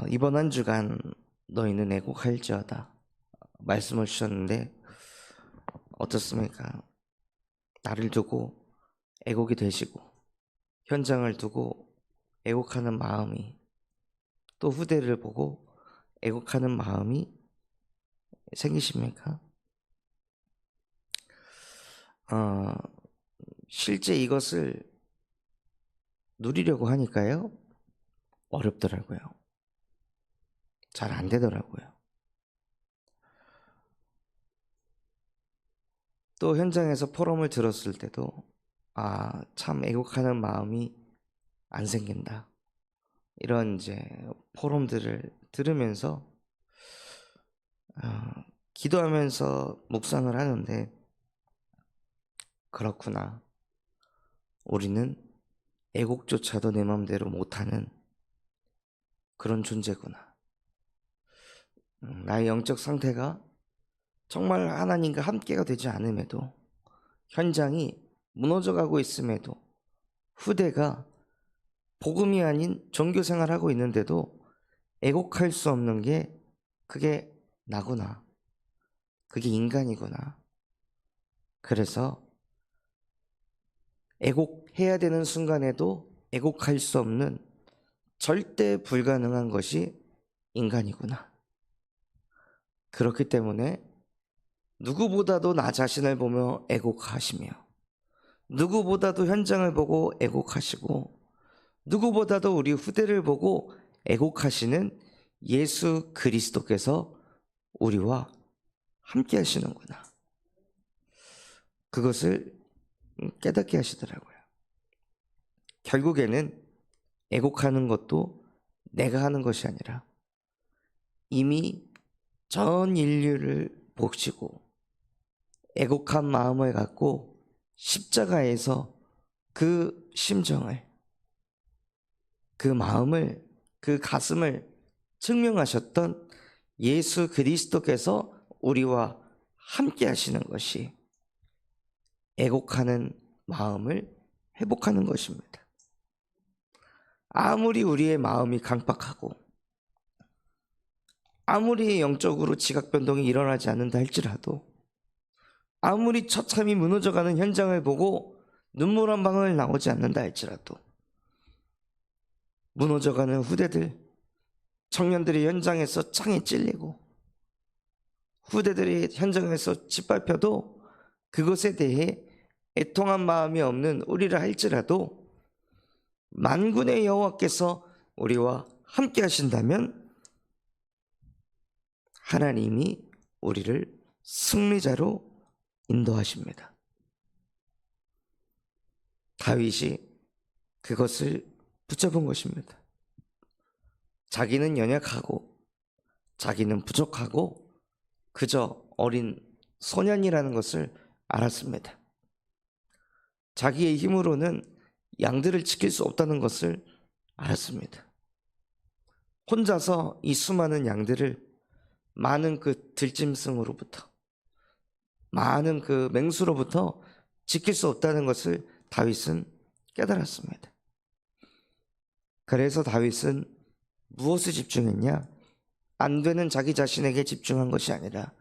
이번 한 주간 너희는 애곡할지어다 말씀을 주셨는데 어떻습니까? 나를 두고 애곡이 되시고 현장을 두고 애곡하는 마음이, 또 후대를 보고 애곡하는 마음이 생기십니까? 어, 실제 이것을 누리려고 하니까요, 어렵더라고요. 잘 안 되더라고요. 또 현장에서 포럼을 들었을 때도 참 애곡하는 마음이 안 생긴다, 이런 이제 포럼들을 들으면서 기도하면서 묵상을 하는데, 그렇구나, 우리는 애곡조차도 내 맘대로 못하는 그런 존재구나. 나의 영적 상태가 정말 하나님과 함께가 되지 않음에도, 현장이 무너져가고 있음에도, 후대가 복음이 아닌 종교생활하고 있는데도 애곡할 수 없는 게 그게 나구나, 그게 인간이구나. 그래서 애곡해야 되는 순간에도 애곡할 수 없는, 절대 불가능한 것이 인간이구나. 그렇기 때문에 누구보다도 나 자신을 보며 애곡하시며, 누구보다도 현장을 보고 애곡하시고, 누구보다도 우리 후대를 보고 애곡하시는 예수 그리스도께서 우리와 함께 하시는구나, 그것을 깨닫게 하시더라고요. 결국에는 애곡하는 것도 내가 하는 것이 아니라 이미 전 인류를 보시고 애곡한 마음을 갖고 십자가에서 그 심정을, 그 마음을, 그 가슴을 증명하셨던 예수 그리스도께서 우리와 함께 하시는 것이 애곡하는 마음을 회복하는 것입니다. 아무리 우리의 마음이 강박하고 아무리 영적으로 지각 변동이 일어나지 않는다 할지라도, 아무리 처참히 무너져가는 현장을 보고 눈물 한 방울 나오지 않는다 할지라도, 무너져가는 후대들, 청년들이 현장에서 창에 찔리고 후대들이 현장에서 짓밟혀도 그것에 대해 애통한 마음이 없는 우리라 할지라도, 만군의 여호와께서 우리와 함께 하신다면 하나님이 우리를 승리자로 인도하십니다. 다윗이 그것을 붙잡은 것입니다. 자기는 연약하고 자기는 부족하고 그저 어린 소년이라는 것을 알았습니다. 자기의 힘으로는 양들을 지킬 수 없다는 것을 알았습니다. 혼자서 이 수많은 양들을 많은 그 들짐승으로부터, 많은 그 맹수로부터 지킬 수 없다는 것을 다윗은 깨달았습니다. 그래서 다윗은 무엇에 집중했냐? 안 되는 자기 자신에게 집중한 것이 아니라,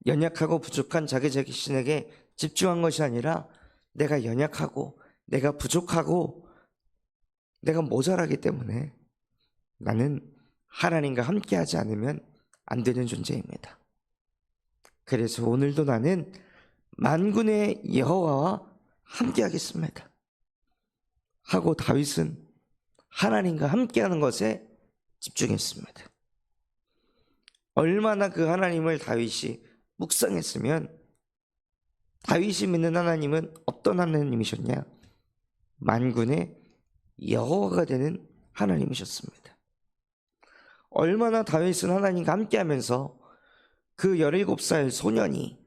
연약하고 부족한 자기 자신에게 집중한 것이 아니라, 내가 연약하고 내가 부족하고 내가 모자라기 때문에 나는 하나님과 함께하지 않으면 안 되는 존재입니다. 그래서 오늘도 나는 만군의 여호와와 함께하겠습니다 하고 다윗은 하나님과 함께하는 것에 집중했습니다. 얼마나 그 하나님을 다윗이 묵상했으면, 다윗이 믿는 하나님은 어떤 하나님이셨냐? 만군의 여호와가 되는 하나님이셨습니다. 얼마나 다윗은 하나님과 함께하면서 그 17살 소년이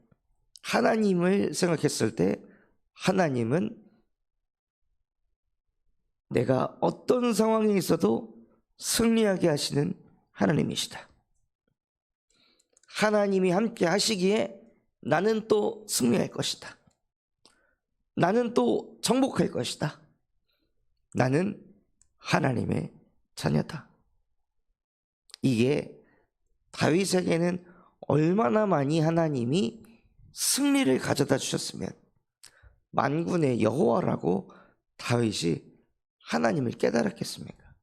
하나님을 생각했을 때, 하나님은 내가 어떤 상황에 있어도 승리하게 하시는 하나님이시다, 하나님이 함께 하시기에 나는 또 승리할 것이다, 나는 또 정복할 것이다, 나는 하나님의 자녀다. 이게 다윗에게는 얼마나 많이 하나님이 승리를 가져다 주셨으면 만군의 여호와라고 다윗이 하나님을 깨달았겠습니까?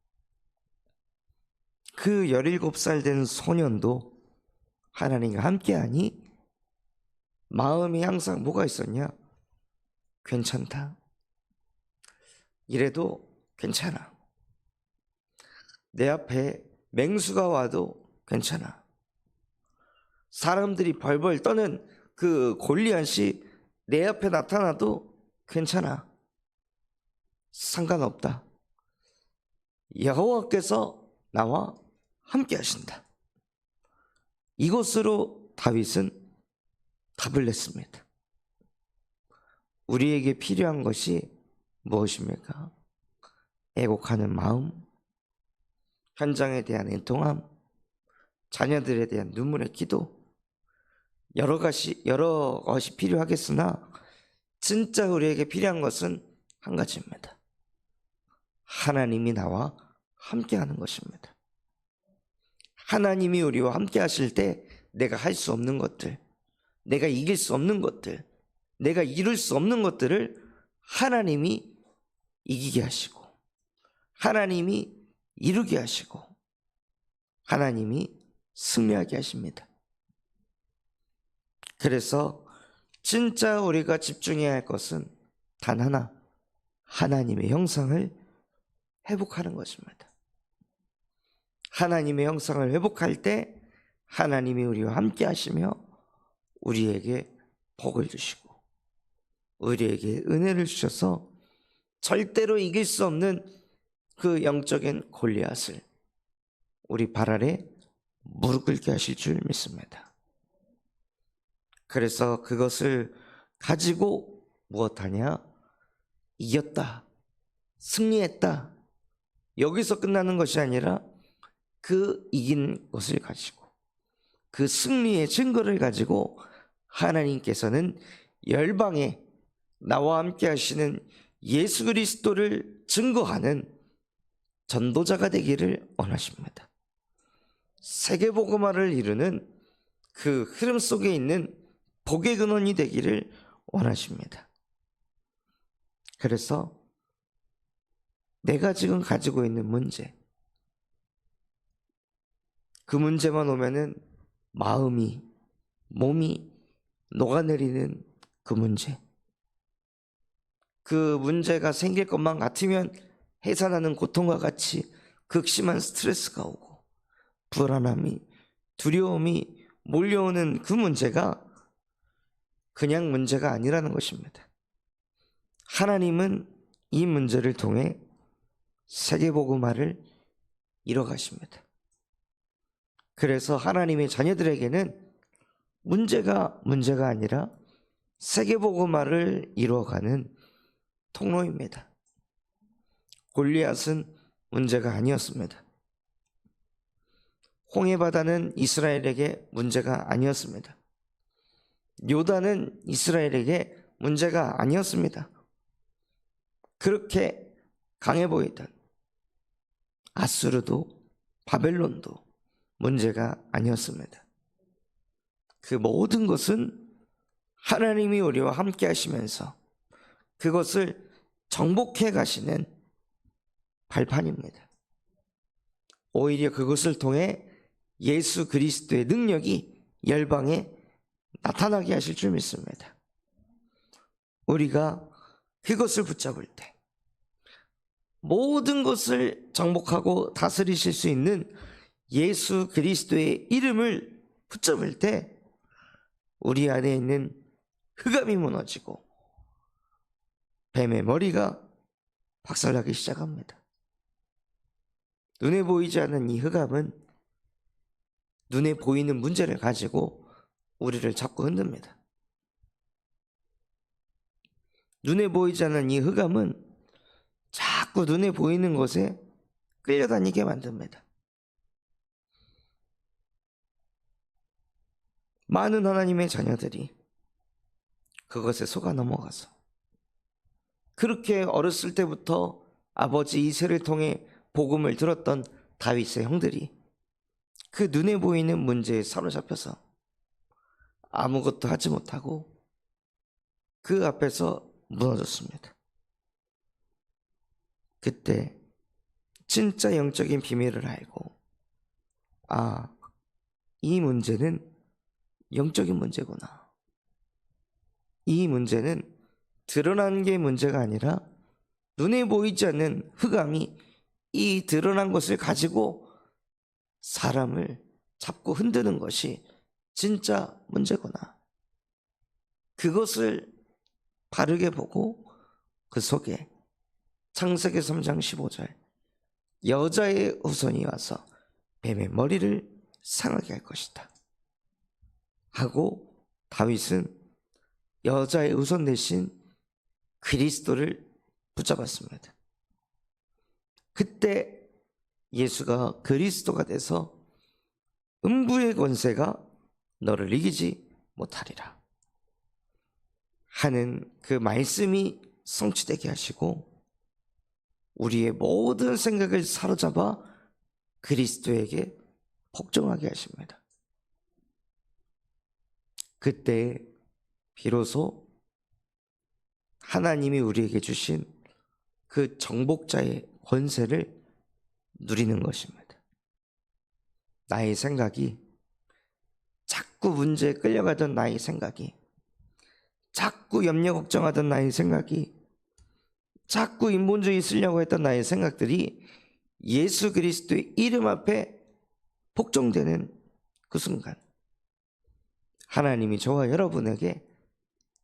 그 17살 된 소년도 하나님과 함께하니 마음이 항상 뭐가 있었냐? 괜찮다. 이래도 괜찮아. 내 앞에 맹수가 와도 괜찮아. 사람들이 벌벌 떠는 그 골리앗이 내 앞에 나타나도 괜찮아. 상관없다. 여호와께서 나와 함께 하신다. 이것으로 다윗은 답을 냈습니다. 우리에게 필요한 것이 무엇입니까? 애곡하는 마음, 현장에 대한 애통함, 자녀들에 대한 눈물의 기도, 여러 것이 필요하겠으나 진짜 우리에게 필요한 것은 한 가지입니다. 하나님이 나와 함께하는 것입니다. 하나님이 우리와 함께 하실 때 내가 할 수 없는 것들, 내가 이길 수 없는 것들, 내가 이룰 수 없는 것들을 하나님이 이기게 하시고, 하나님이 이루게 하시고, 하나님이 승리하게 하십니다. 그래서 진짜 우리가 집중해야 할 것은 단 하나, 하나님의 형상을 회복하는 것입니다. 하나님의 형상을 회복할 때 하나님이 우리와 함께 하시며 우리에게 복을 주시고 우리에게 은혜를 주셔서 절대로 이길 수 없는 그 영적인 골리앗을 우리 발 아래 무릎 꿇게 하실 줄 믿습니다. 그래서 그것을 가지고 무엇하냐? 이겼다, 승리했다, 여기서 끝나는 것이 아니라 그 이긴 것을 가지고, 그 승리의 증거를 가지고 하나님께서는 열방에 나와 함께 하시는 예수 그리스도를 증거하는 전도자가 되기를 원하십니다. 세계복음화를 이루는 그 흐름 속에 있는 복의 근원이 되기를 원하십니다. 그래서 내가 지금 가지고 있는 문제, 그 문제만 오면은 마음이, 몸이 녹아내리는 그 문제, 그 문제가 생길 것만 같으면 해산하는 고통과 같이 극심한 스트레스가 오고 불안함이, 두려움이 몰려오는 그 문제가 그냥 문제가 아니라는 것입니다. 하나님은 이 문제를 통해 세계복음화를 이뤄가십니다. 그래서 하나님의 자녀들에게는 문제가 아니라 세계복음화를 이루어가는 통로입니다. 골리앗은 문제가 아니었습니다. 홍해바다는 이스라엘에게 문제가 아니었습니다. 요단은 이스라엘에게 문제가 아니었습니다. 그렇게 강해 보이던 아수르도 바벨론도 문제가 아니었습니다. 그 모든 것은 하나님이 우리와 함께 하시면서 그것을 정복해 가시는 발판입니다. 오히려 그것을 통해 예수 그리스도의 능력이 열방에 나타나게 하실 줄 믿습니다. 우리가 그것을 붙잡을 때 모든 것을 정복하고 다스리실 수 있는 예수 그리스도의 이름을 붙잡을 때 우리 안에 있는 흑암이 무너지고 뱀의 머리가 박살나기 시작합니다. 눈에 보이지 않는 이 흑암은 눈에 보이는 문제를 가지고 우리를 자꾸 흔듭니다. 눈에 보이지 않는 이 흑암은 자꾸 눈에 보이는 것에 끌려다니게 만듭니다. 많은 하나님의 자녀들이 그것에 속아 넘어가서 그렇게 어렸을 때부터 아버지 이새를 통해 복음을 들었던 다윗의 형들이 그 눈에 보이는 문제에 사로잡혀서 아무것도 하지 못하고 그 앞에서 무너졌습니다. 그때 진짜 영적인 비밀을 알고, 아, 이 문제는 영적인 문제구나. 이 문제는 드러난 게 문제가 아니라 눈에 보이지 않는 흑암이 이 드러난 것을 가지고 사람을 잡고 흔드는 것이 진짜 문제구나. 그것을 바르게 보고 그 속에 창세기 3장 15절 여자의 후손이 와서 뱀의 머리를 상하게 할 것이다 하고, 다윗은 여자의 후손 대신 그리스도를 붙잡았습니다. 그때 예수가 그리스도가 돼서 음부의 권세가 너를 이기지 못하리라 하는 그 말씀이 성취되게 하시고, 우리의 모든 생각을 사로잡아 그리스도에게 복종하게 하십니다. 그때 비로소 하나님이 우리에게 주신 그 정복자의 권세를 누리는 것입니다. 나의 생각이, 자꾸 문제에 끌려가던 나의 생각이, 자꾸 염려 걱정하던 나의 생각이, 자꾸 인본주의 쓰려고 했던 나의 생각들이 예수 그리스도의 이름 앞에 복종되는 그 순간, 하나님이 저와 여러분에게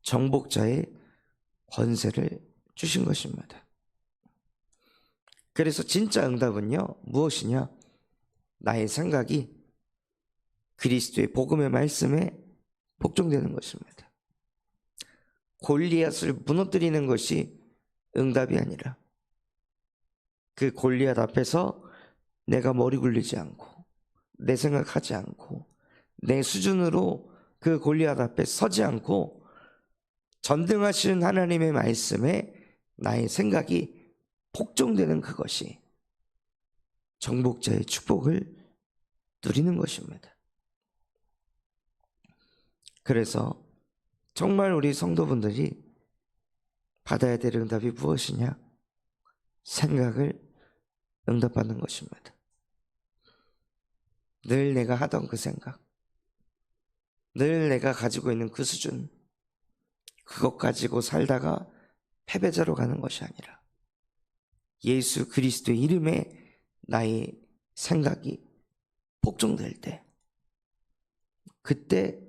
정복자의 권세를 주신 것입니다. 그래서 진짜 응답은요, 무엇이냐? 나의 생각이 그리스도의 복음의 말씀에 복종되는 것입니다. 골리앗을 무너뜨리는 것이 응답이 아니라, 그 골리앗 앞에서 내가 머리 굴리지 않고, 내 생각하지 않고, 내 수준으로 그 골리앗 앞에 서지 않고 전등하시는 하나님의 말씀에 나의 생각이 복종되는 그것이 정복자의 축복을 누리는 것입니다. 그래서 정말 우리 성도분들이 받아야 될 응답이 무엇이냐? 생각을 응답받는 것입니다. 늘 내가 하던 그 생각, 늘 내가 가지고 있는 그 수준, 그것 가지고 살다가 패배자로 가는 것이 아니라 예수 그리스도의 이름에 나의 생각이 복종될 때, 그때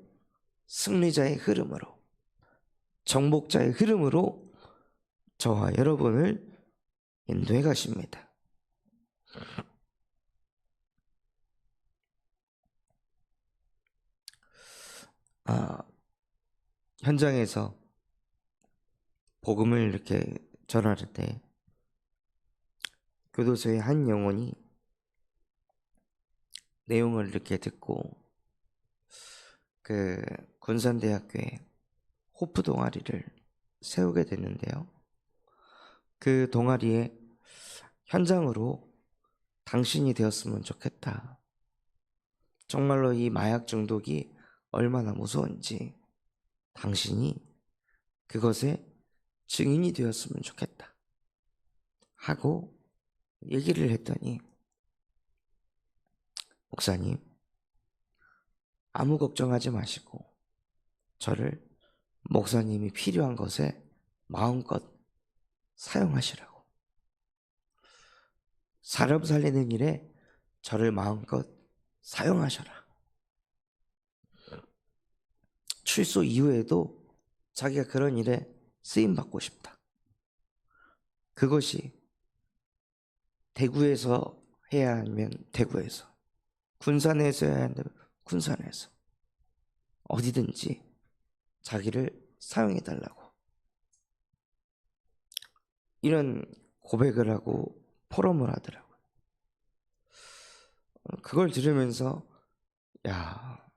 승리자의 흐름으로, 정복자의 흐름으로 저와 여러분을 인도해 가십니다. 현장에서 복음을 이렇게 전할 때 교도소의 한 영혼이 내용을 이렇게 듣고 그 군산대학교에 호프 동아리를 세우게 됐는데요. 그 동아리에 현장으로 당신이 되었으면 좋겠다. 정말로 이 마약 중독이 얼마나 무서운지 당신이 그것에 증인이 되었으면 좋겠다 하고 얘기를 했더니, 목사님, 아무 걱정하지 마시고 저를 목사님이 필요한 것에 마음껏 사용하시라고, 사람 살리는 일에 저를 마음껏 사용하셔라. 출소 이후에도 자기가 그런 일에 쓰임받고 싶다. 그것이 대구에서 해야 하면 대구에서, 군산에서 해야 한다면 군산에서, 어디든지 자기를 사용해달라고 이런 고백을 하고 포럼을 하더라고요. 그걸 들으면서 야,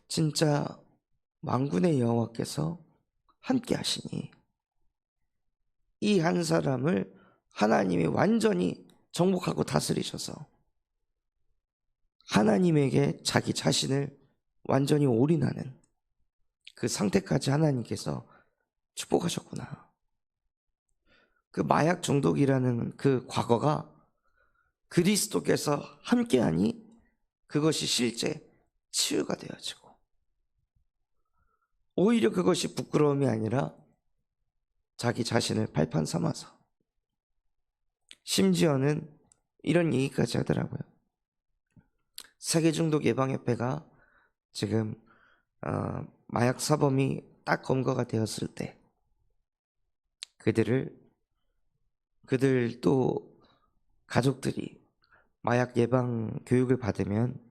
진짜 만군의 여호와께서 함께 하시니 이 한 사람을 하나님이 완전히 정복하고 다스리셔서 하나님에게 자기 자신을 완전히 올인하는 그 상태까지 하나님께서 축복하셨구나. 그 마약 중독이라는 그 과거가 그리스도께서 함께하니 그것이 실제 치유가 되어지고, 오히려 그것이 부끄러움이 아니라 자기 자신을 발판 삼아서, 심지어는 이런 얘기까지 하더라고요. 세계중독예방협회가 지금 마약 사범이 딱 검거가 되었을 때 그들 또 가족들이 마약 예방 교육을 받으면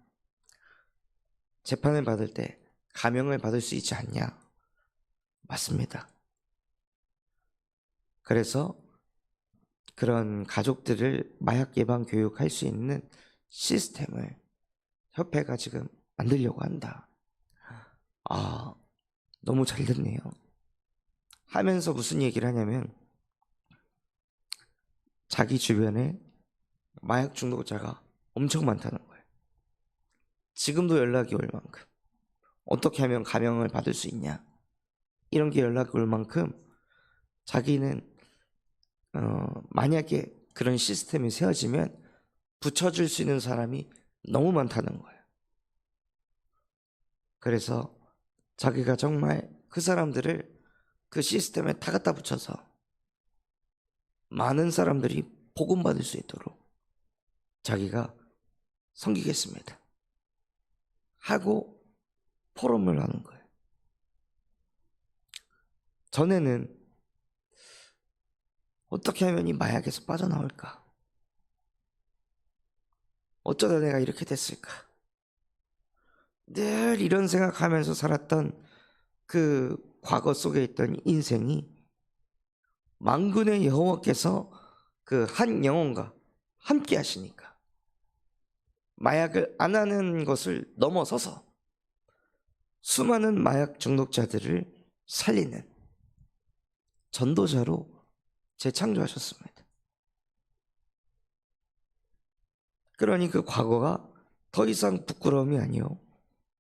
재판을 받을 때 감형을 받을 수 있지 않냐? 맞습니다. 그래서 그런 가족들을 마약 예방 교육할 수 있는 시스템을 협회가 지금 만들려고 한다. 아, 너무 잘 됐네요. 하면서 무슨 얘기를 하냐면, 자기 주변에 마약 중독자가 엄청 많다는 거예요. 지금도 연락이 올 만큼, 어떻게 하면 감형을 받을 수 있냐, 이런 게 연락이 올 만큼 자기는 만약에 그런 시스템이 세워지면 붙여줄 수 있는 사람이 너무 많다는 거예요. 그래서 자기가 정말 그 사람들을 그 시스템에 다 갖다 붙여서 많은 사람들이 복음받을 수 있도록 자기가 섬기겠습니다 하고 포럼을 하는 거예요. 전에는 어떻게 하면 이 마약에서 빠져나올까? 어쩌다 내가 이렇게 됐을까? 늘 이런 생각하면서 살았던 그 과거 속에 있던 인생이 만군의 여호와께서 그 한 영혼과 함께 하시니까 마약을 안 하는 것을 넘어서서 수많은 마약 중독자들을 살리는 전도자로 재창조하셨습니다. 그러니 그 과거가 더 이상 부끄러움이 아니요,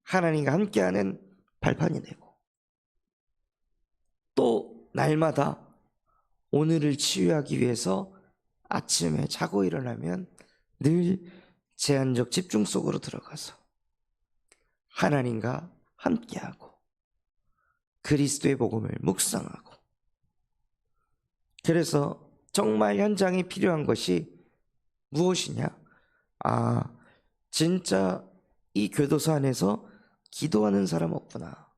하나님과 함께하는 발판이 되고, 또 날마다 오늘을 치유하기 위해서 아침에 자고 일어나면 늘 제한적 집중 속으로 들어가서 하나님과 함께하고 그리스도의 복음을 묵상하고, 그래서 정말 현장에 필요한 것이 무엇이냐? 진짜 이 교도소 안에서 기도하는 사람 없구나.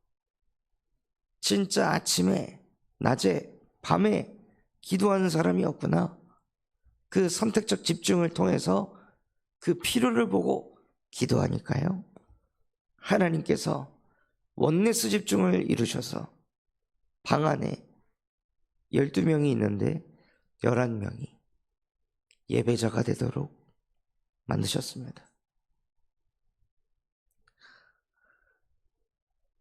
진짜 아침에, 낮에, 밤에 기도하는 사람이 없구나. 그 선택적 집중을 통해서 그 필요를 보고 기도하니까요, 하나님께서 원네스 집중을 이루셔서 방 안에 12명이 있는데 11명이 예배자가 되도록 만드셨습니다.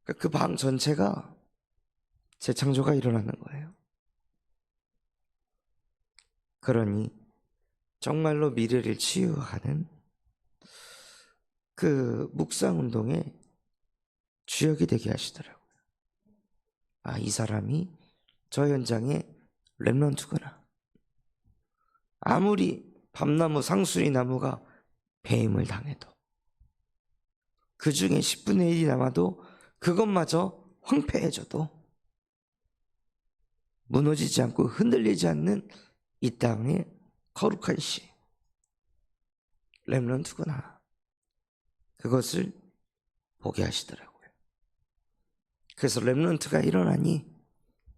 그 방 전체가 재창조가 일어나는 거예요. 그러니 정말로 미래를 치유하는 그 묵상운동의 주역이 되게 하시더라고요. 이 사람이 저 현장의 렘넌트구나. 아무리 밤나무 상수리 나무가 배임을 당해도, 그 중에 10분의 1이 남아도 그것마저 황폐해져도 무너지지 않고 흔들리지 않는 이 땅의 거룩한 씨, 렘넌트구나. 그것을 보게 하시더라고요. 그래서 렘넌트가 일어나니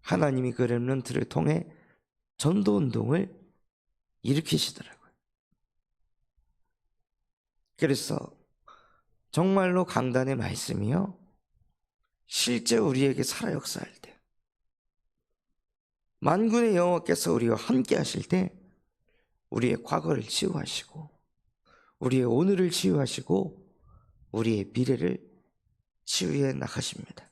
하나님이 그 렘넌트를 통해 전도운동을 일으키시더라고요. 그래서 정말로 강단의 말씀이요, 실제 우리에게 살아 역사할 때, 만군의 여호와께서 우리와 함께 하실 때 우리의 과거를 치유하시고 우리의 오늘을 치유하시고 우리의 미래를 치유해 나가십니다.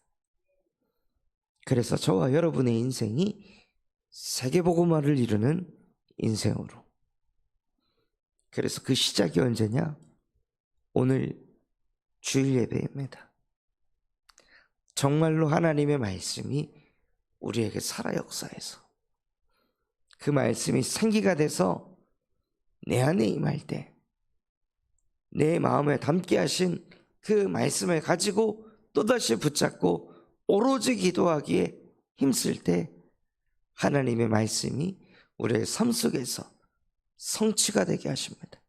그래서 저와 여러분의 인생이 세계복음화를 이루는 인생으로, 그래서 그 시작이 언제냐? 오늘 주일 예배입니다. 정말로 하나님의 말씀이 우리에게 살아 역사해서 그 말씀이 생기가 돼서 내 안에 임할 때 내 마음에 담게 하신 그 말씀을 가지고 또다시 붙잡고 오로지 기도하기에 힘쓸 때 하나님의 말씀이 우리의 삶 속에서 성취가 되게 하십니다.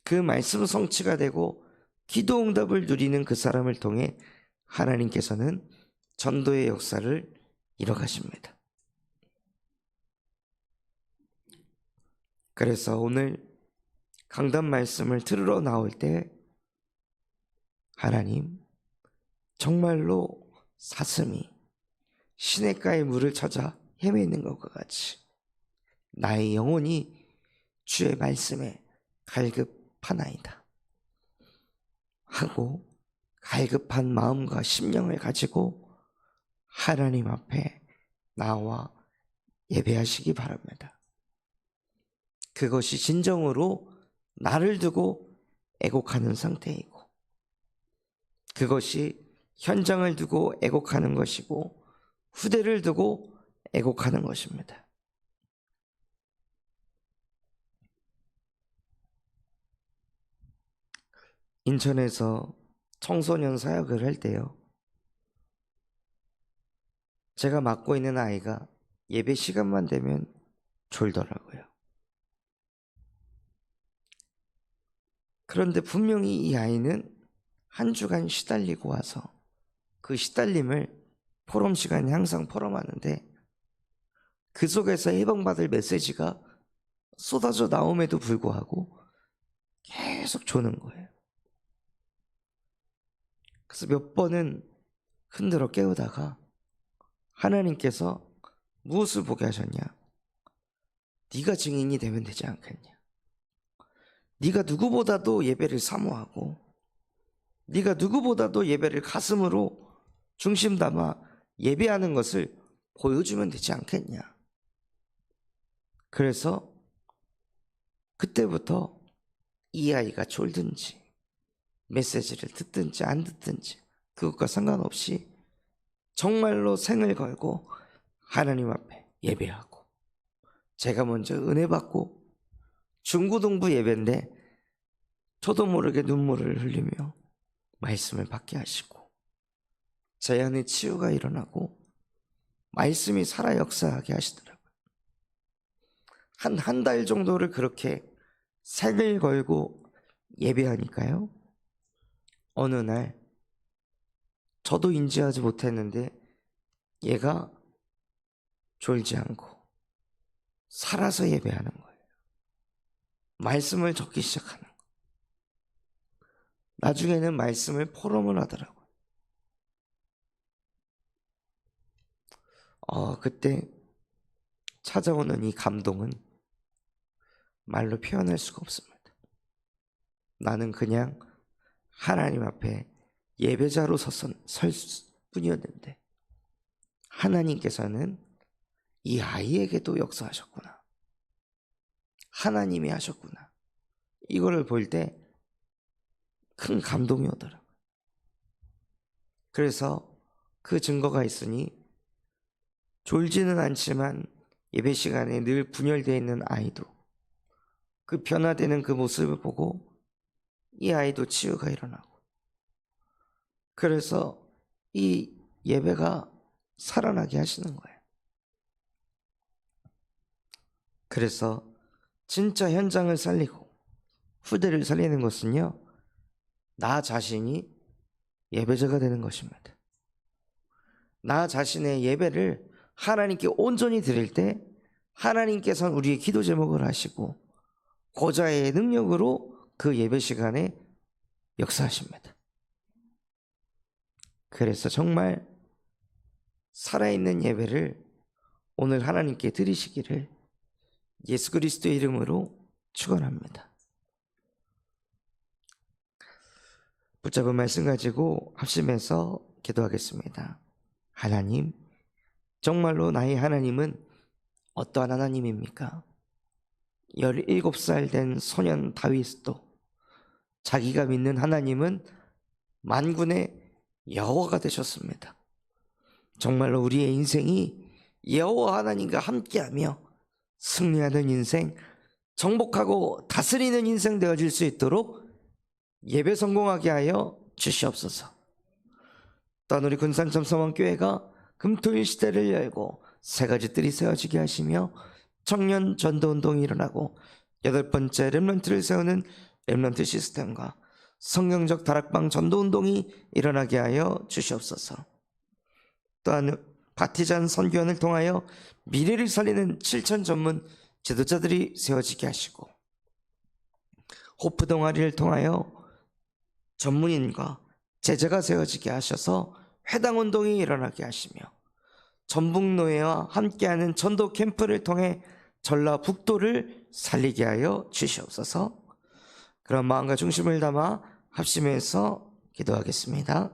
그 말씀 성취가 되고 기도 응답을 누리는 그 사람을 통해 하나님께서는 전도의 역사를 이뤄가십니다. 그래서 오늘 강단 말씀을 들으러 나올 때 하나님, 정말로 사슴이 시냇가의 물을 찾아 헤매는 것과 같이 나의 영혼이 주의 말씀에 갈급하나이다 하고 갈급한 마음과 심령을 가지고 하나님 앞에 나와 예배하시기 바랍니다. 그것이 진정으로 나를 두고 애곡하는 상태이고, 그것이 현장을 두고 애곡하는 것이고 후대를 두고 애곡하는 것입니다. 인천에서 청소년 사역을 할 때요, 제가 맡고 있는 아이가 예배 시간만 되면 졸더라고요. 그런데 분명히 이 아이는 한 주간 시달리고 와서 그 시달림을 포럼 시간에 항상 포럼하는데 그 속에서 해방받을 메시지가 쏟아져 나옴에도 불구하고 계속 조는 거예요. 그래서 몇 번은 흔들어 깨우다가 하나님께서 무엇을 보게 하셨냐? 네가 증인이 되면 되지 않겠냐? 네가 누구보다도 예배를 사모하고 네가 누구보다도 예배를 가슴으로 중심 담아 예배하는 것을 보여주면 되지 않겠냐? 그래서 그때부터 이 아이가 졸든지 메시지를 듣든지 안 듣든지 그것과 상관없이 정말로 생을 걸고 하나님 앞에 예배하고, 제가 먼저 은혜 받고 중고등부 예배인데 저도 모르게 눈물을 흘리며 말씀을 받게 하시고 제 안에 치유가 일어나고 말씀이 살아 역사하게 하시더라고요. 한 달 정도를 그렇게 생을 걸고 예배하니까요, 어느 날 저도 인지하지 못했는데 얘가 졸지 않고 살아서 예배하는 거예요. 말씀을 적기 시작하는 거예요. 나중에는 말씀을 포럼을 하더라고요. 그때 찾아오는 이 감동은 말로 표현할 수가 없습니다. 나는 그냥 하나님 앞에 예배자로 설 뿐이었는데 하나님께서는 이 아이에게도 역사하셨구나, 하나님이 하셨구나, 이거를 볼 때 큰 감동이 오더라고요. 그래서 그 증거가 있으니 졸지는 않지만 예배 시간에 늘 분열되어 있는 아이도 그 변화되는 그 모습을 보고 이 아이도 치유가 일어나고, 그래서 이 예배가 살아나게 하시는 거예요. 그래서 진짜 현장을 살리고 후대를 살리는 것은요, 나 자신이 예배자가 되는 것입니다. 나 자신의 예배를 하나님께 온전히 드릴 때 하나님께서는 우리의 기도 제목을 하시고 고자의 능력으로 그 예배 시간에 역사하십니다. 그래서 정말 살아있는 예배를 오늘 하나님께 드리시기를 예수 그리스도의 이름으로 축원합니다. 붙잡은 말씀 가지고 합심해서 기도하겠습니다. 하나님, 정말로 나의 하나님은 어떠한 하나님입니까? 17살 된 소년 다윗도 자기가 믿는 하나님은 만군의 여호와가 되셨습니다. 정말로 우리의 인생이 여호와 하나님과 함께하며 승리하는 인생, 정복하고 다스리는 인생 되어질 수 있도록 예배 성공하게 하여 주시옵소서. 또한 우리 군산점성원교회가 금토일 시대를 열고 세 가지 뜰이 세워지게 하시며 청년 전도운동이 일어나고 8번째 렘넌트를 세우는 렘넌트 시스템과 성경적 다락방 전도운동이 일어나게 하여 주시옵소서. 또한 바티잔 선교원을 통하여 미래를 살리는 7천 전문 지도자들이 세워지게 하시고 호프 동아리를 통하여 전문인과 제자가 세워지게 하셔서 회당운동이 일어나게 하시며 전북노예와 함께하는 전도 캠프를 통해 전라북도를 살리게 하여 주시옵소서. 그런 마음과 중심을 담아 합심해서 기도하겠습니다.